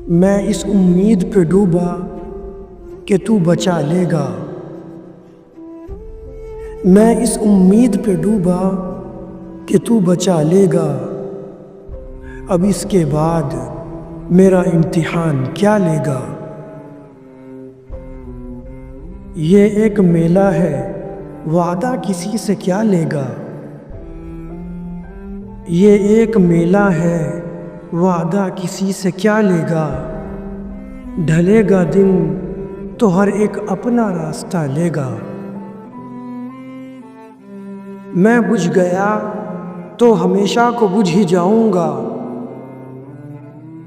मैं इस उम्मीद पे डूबा कि तू बचा लेगा। मैं इस उम्मीद पे डूबा कि तू बचा लेगा। अब इसके बाद मेरा इम्तिहान क्या लेगा। ये एक मेला है, वादा किसी से क्या लेगा। ये एक मेला है, वादा किसी से क्या लेगा। ढलेगा दिन तो हर एक अपना रास्ता लेगा। मैं बुझ गया तो हमेशा को बुझ ही जाऊंगा।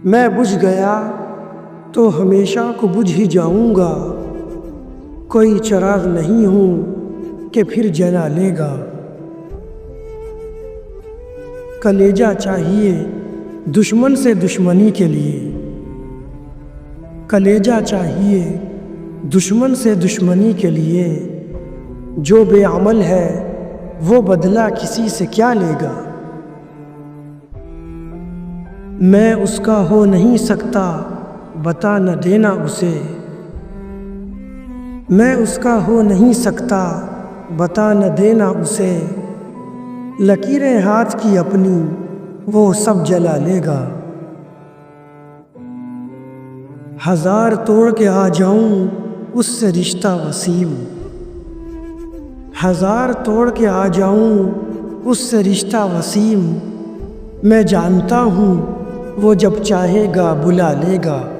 मैं बुझ गया तो हमेशा को बुझ ही जाऊंगा। कोई चिराग नहीं हूँ कि फिर जला लेगा। कलेजा चाहिए दुश्मन से दुश्मनी के लिए। कलेजा चाहिए दुश्मन से दुश्मनी के लिए। जो बेअमल है वो बदला किसी से क्या लेगा। मैं उसका हो नहीं सकता, बता न देना उसे। मैं उसका हो नहीं सकता, बता न देना उसे। लकीरें हाथ की अपनी वो सब जला लेगा। हजार तोड़ के आ जाऊं उससे रिश्ता वसीम। हजार तोड़ के आ जाऊं उससे रिश्ता वसीम। मैं जानता हूँ वो जब चाहेगा बुला लेगा।